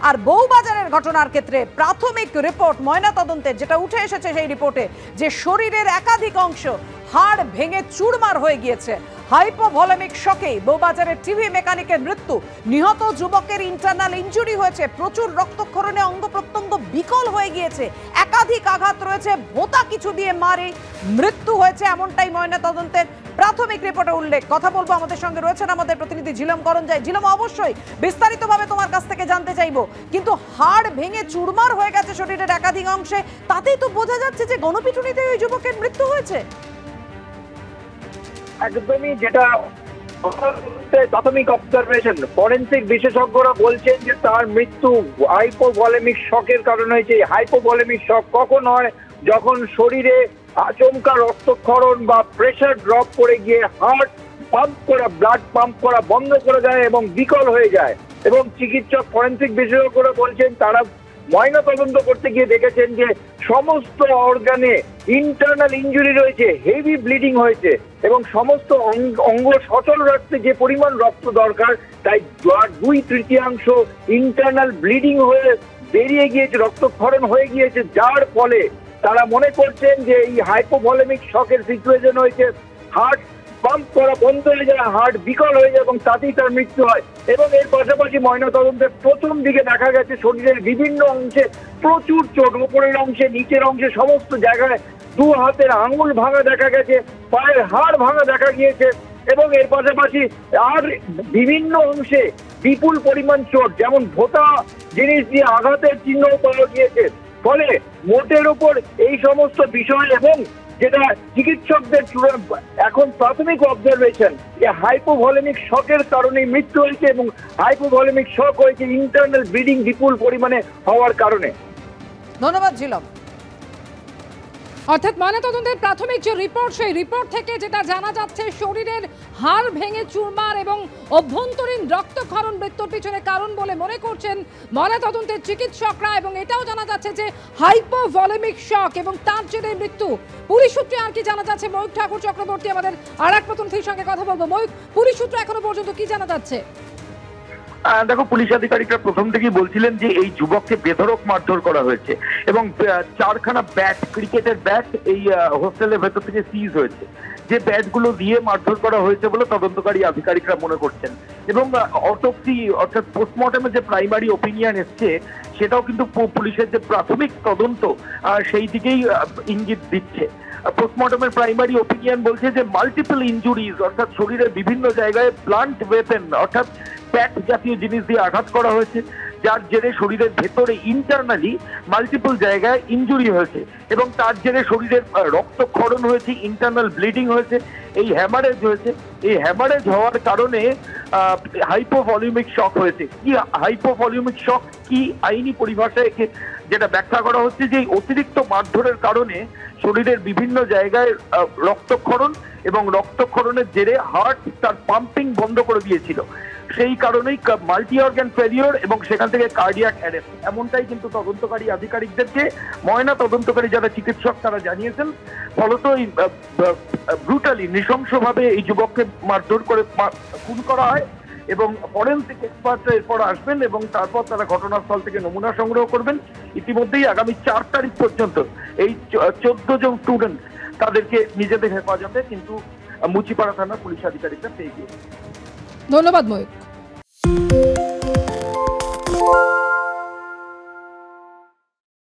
আর বউবাজারের ঘটনার ক্ষেত্রে প্রাথমিক রিপোর্ট ময়নাতদন্তের যেটা উঠে এসেছে সেই রিপোর্টে যে শরীরের একাধিক অংশ হাড় ভেঙে চুরমার হয়ে গিয়েছে। হাইপোভলিমিক শকে বউবাজারের টিভি মেকানিকের মৃত্যু, নিহত যুবকের ইন্টারনাল ইনজুরি হয়েছে, প্রচুর রক্তক্ষরণে অঙ্গ প্রত্যঙ্গ বিকল হয়ে গিয়েছে, একাধিক আঘাত রয়েছে, ভোঁতা কিছু দিয়ে মারে মৃত্যু হয়েছে, এমনটাই ময়নাতদন্তের প্রাথমিক রিপোর্টে উল্লেখ। কথা বলবো, আমাদের সঙ্গে রয়েছেন আমাদের প্রতিনিধি ঝিলম করঞ্জাই। ঝিলম, অবশ্যই বিস্তারিতভাবে তোমার কাছ থেকে জানতে চাইবো, কিন্তু হাড় ভেঙে চুরমার হয়ে গেছে শরীরের একাধিক অংশে, তাতেই তো বোঝা যাচ্ছে যে গণপিটুনিতে ওই যুবকের মৃত্যু হয়েছে। একদমই, যেটা প্রাথমিক অবজারভেশন, ফরেন্সিক বিশেষজ্ঞরা বলছেন যে তার মৃত্যু হাইপোভলিমিক শকের কারণে হয়েছে। হাইপোভলিমিক শক কখন হয়? যখন শরীরে আচমকা রক্তক্ষরণ বা প্রেসার ড্রপ করে গিয়ে হার্ট পাম্প করা, ব্লাড পাম্প করা বন্ধ করে দেয় এবং বিকল হয়ে যায়। এবং চিকিৎসক, ফরেন্সিক বিশেষজ্ঞরা বলছেন তারা ময়না তদন্ত করতে গিয়ে দেখেছেন যে সমস্ত অর্গানে ইন্টারনাল ইনজুরি রয়েছে, হেভি ব্লিডিং হয়েছে এবং সমস্ত অঙ্গ সচল রাখতে যে পরিমাণ রক্ত দরকার তাই 2/3 ইন্টারনাল ব্লিডিং হয়ে বেরিয়ে গিয়েছে, রক্তক্ষরণ হয়ে গিয়েছে, যার ফলে তারা মনে করছেন যে এই হাইপোভলিমিক শকের সিচুয়েশন হয়েছে। হার্ট পাম্প করা বন্ধ হয়ে যায়, হার্ট বিকল হয়ে যায় এবং তাতেই তার মৃত্যু হয়। এবং এর পাশাপাশি ময়নাতদন্তের প্রথম দিকে দেখা গেছে শরীরের বিভিন্ন অংশে প্রচুর চোট, উপরের অংশে, নিচের অংশে, সমস্ত জায়গায় 2 হাতের আঙুল ভাঙা দেখা গেছে, পায়ের হাড় ভাঙা দেখা গিয়েছে এবং এর পাশাপাশি আর বিভিন্ন অংশে বিপুল পরিমাণ চোট, যেমন ভোঁতা জিনিস দিয়ে আঘাতের চিহ্ন পাওয়া গিয়েছে। ফলে মোটের উপর এই সমস্ত বিষয় এবং যেটা চিকিৎসকদের এখন প্রাথমিক অবজারভেশন যে হাইপোভলিমিক শকের কারণে মৃত্যু হয়েছে এবং হাইপোভলিমিক শক হয়েছে ইন্টারনাল ব্লিডিং বিপুল পরিমাণে হওয়ার কারণে। ধন্যবাদ ঝিলম। অর্থাৎ ময়নাতদন্তের প্রাথমিক যে রিপোর্ট, সেই রিপোর্ট থেকে যেটা জানা যাচ্ছে শরীরের হাড় ভেঙে চুরমার এবং অভ্যন্তরীণ রক্তক্ষরণ মৃত্যুর পিছনে কারণ বলে মনে করছেন ময়নাতদন্তের চিকিৎসকরা। এবং এটাও জানা যাচ্ছে যে হাইপোভলিমিক শক এবং তার জেরে মৃত্যু। পুলিশ সূত্রে আর কি জানা যাচ্ছে? ময়ূক ঠাকুর চক্রবর্তী আমাদের আর এক প্রতিনিধির সঙ্গে কথা বলবো। ময়ূক, পুলিশ সূত্রে এখনো পর্যন্ত কি জানা যাচ্ছে? দেখো, পুলিশ আধিকারিকরা প্রথম থেকেই বলছিলেন যে এই যুবককে বেধড়ক মারধর করা হয়েছে এবং 4খানা ব্যাট, ক্রিকেটের ব্যাট এই হোস্টেলের ভেতর থেকে সিজ হয়েছে, যে ব্যাটগুলো দিয়ে মারধর করা হয়েছে বলে তদন্তকারী আধিকারিকরা মনে করছেন। এবং অটোপসি অর্থাৎ পোস্টমর্টমের যে প্রাইমারি ওপিনিয়ন এসছে সেটাও কিন্তু পুলিশের যে প্রাথমিক তদন্ত সেই দিকেই ইঙ্গিত দিচ্ছে। পোস্টমর্টমের প্রাইমারি ওপিনিয়ন বলছে যে মাল্টিপল ইনজুরিজ, অর্থাৎ শরীরের বিভিন্ন জায়গায় ব্লান্ট ওয়েপেন অর্থাৎ প্যাক জাতীয় জিনিস দিয়ে আঘাত করা হয়েছে, যার জেরে শরীরের ভেতরে ইন্টারনালি মাল্টিপল জায়গায় ইনজুরি হয়েছে এবং তার জেরে শরীরের রক্তক্ষরণ হয়েছে, ইন্টারনাল ব্লিডিং হয়েছে, এই হ্যামারেজ হয়েছে। এই হ্যামারেজ হওয়ার কারণে হাইপোভলিউমিক শক হয়েছে। কি হাইপোভলিউমিক শক কি আইনি পরিভাষায় যেটা ব্যাখ্যা করা হচ্ছে যে অতিরিক্ত মারধরের কারণে শরীরের বিভিন্ন জায়গায় রক্তক্ষরণ এবং রক্তক্ষরণের জেরে হার্ট তার পাম্পিং বন্ধ করে দিয়েছিল, সেই কারণেই মাল্টি অর্গান ফেলিওর এবং সেখান থেকে কার্ডিয়াক অ্যারেস্ট, এমনটাই কিন্তু তদন্তকারী আধিকারিকদেরকে ময়না তদন্তকারী যারা চিকিৎসক তারা জানিয়েছেন। ফলত এই ব্রুটালি, নৃশংসভাবে এই যুবককে মারধর করে খুন করা হয় এবং ফরেন্সিক এক্সপার্টরা এরপর আসবেন এবং তারপর তারা ঘটনাস্থল থেকে নমুনা সংগ্রহ করবেন। ইতিমধ্যেই আগামী 4 তারিখ পর্যন্ত এই 14 জন স্টুডেন্ট তাদেরকে নিজেদের হেফাজতে কিন্তু মুচিপাড়া থানার পুলিশ আধিকারিকরা পেয়ে গিয়েছে। ধন্যবাদ ময়ূক।